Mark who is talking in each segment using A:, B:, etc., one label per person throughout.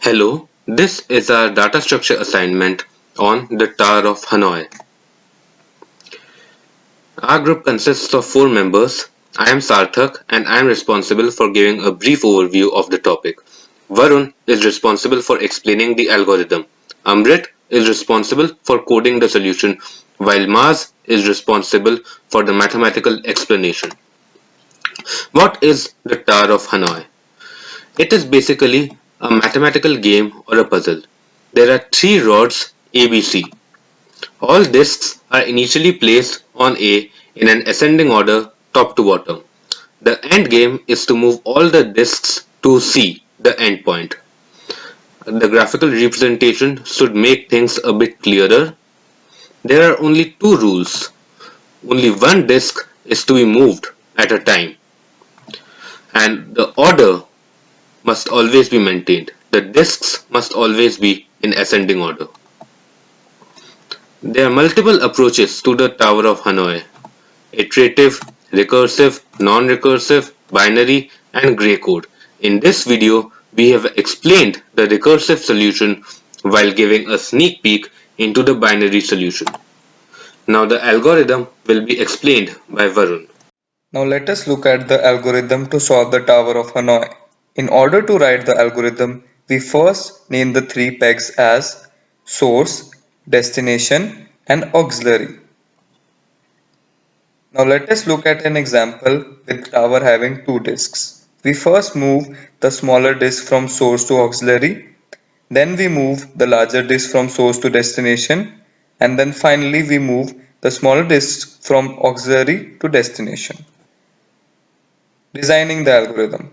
A: Hello, this is our data structure assignment on the Tower of Hanoi. Our group consists of 4 members. I am Sarthak and I am responsible for giving a brief overview of the topic. Varun is responsible for explaining the algorithm. Amrit is responsible for coding the solution, while Maz is responsible for the mathematical explanation. What is the Tower of Hanoi? It is basically a mathematical game or a puzzle. There are 3 rods ABC. All disks are initially placed on A in an ascending order top to bottom. The end game is to move all the disks to C, the endpoint. The graphical representation should make things a bit clearer. There are only 2 rules. Only one disk is to be moved at a time, and the order must always be maintained. The disks must always be in ascending order. There are multiple approaches to the Tower of Hanoi: iterative, recursive, non-recursive, binary, and gray code. In this video, we have explained the recursive solution while giving a sneak peek into the binary solution. Now the algorithm will be explained by Varun.
B: Now let us look at the algorithm to solve the Tower of Hanoi. In order to write the algorithm, we first name the 3 pegs as source, destination, and auxiliary. Now let us look at an example with tower having 2 disks. We first move the smaller disk from source to auxiliary, then we move the larger disk from source to destination, and then finally we move the smaller disk from auxiliary to destination. Designing the algorithm.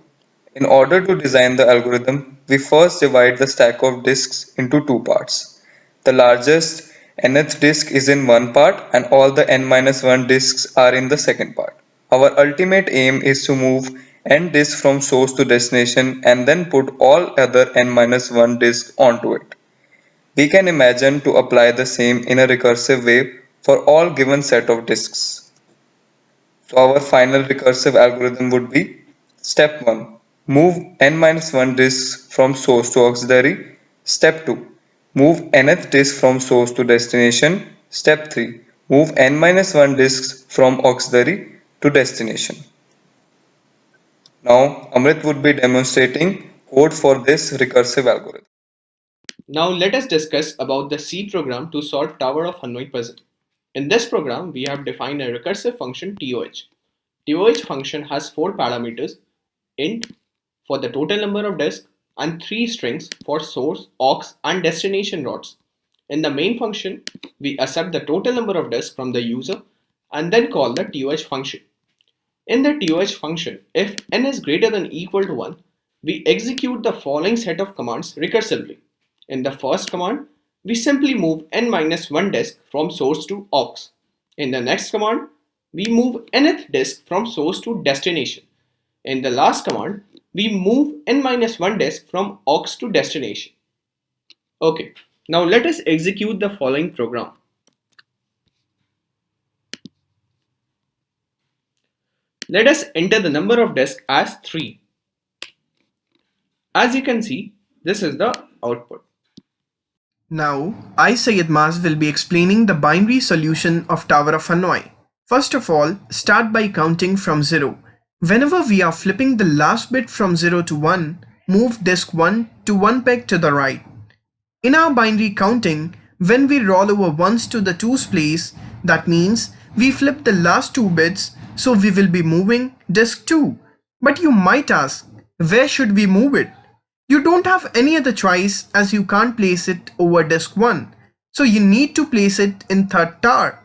B: In order to design the algorithm, we first divide the stack of disks into 2 parts. The largest nth disk is in one part and all the n-1 disks are in the second part. Our ultimate aim is to move n disks from source to destination and then put all other n-1 disks onto it. We can imagine to apply the same in a recursive way for all given set of disks. So our final recursive algorithm would be step 1. Move n-1 disks from source to auxiliary. Step 2. Move nth disk from source to destination. Step 3. Move n-1 disks from auxiliary to destination. Now Amrit would be demonstrating code for this recursive algorithm.
C: Now let us discuss about the C program to solve Tower of Hanoi puzzle. In this program, we have defined a recursive function TOH. TOH function has 4 parameters: int for the total number of disks and 3 strings for source, aux, and destination rods. In the main function, we accept the total number of disks from the user and then call the TOH function. In the TOH function, if n is greater than or equal to 1, we execute the following set of commands recursively. In the first command, we simply move n-1 disk from source to aux. In the next command, we move nth disk from source to destination. In the last command, we move n-1 disk from aux to destination. Okay, now let us execute the following program. Let us enter the number of disks as 3. As you can see, this is the output.
D: Now, I, Syed Maz, will be explaining the binary solution of Tower of Hanoi. First of all, start by counting from 0. Whenever we are flipping the last bit from 0 to 1, move disk 1 to 1 peg to the right. In our binary counting, when we roll over ones to the 2's place, that means we flip the last 2 bits, so we will be moving disk 2. But you might ask, where should we move it? You don't have any other choice as you can't place it over disk 1, so you need to place it in third tower.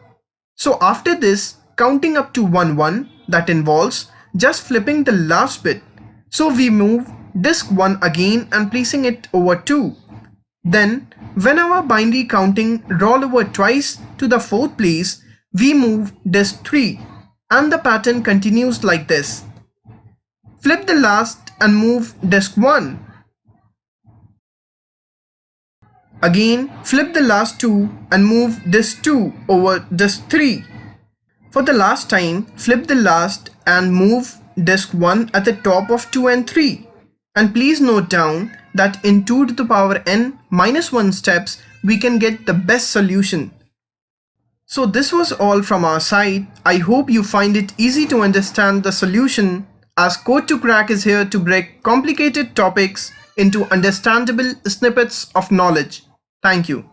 D: So after this, counting up to 1 that involves just flipping the last bit. So we move disk 1 again and placing it over 2. Then, when our binary counting roll over twice to the 4th place, we move disk 3, and the pattern continues like this. Flip the last and move disk 1. Again, flip the last 2 and move disk 2 over disk 3. For the last time, flip the last and move disk 1 at the top of 2 and 3. And please note down that in 2 to the power n minus 1 steps, we can get the best solution. So this was all from our side. I hope you find it easy to understand the solution, as Code to Crack is here to break complicated topics into understandable snippets of knowledge. Thank you.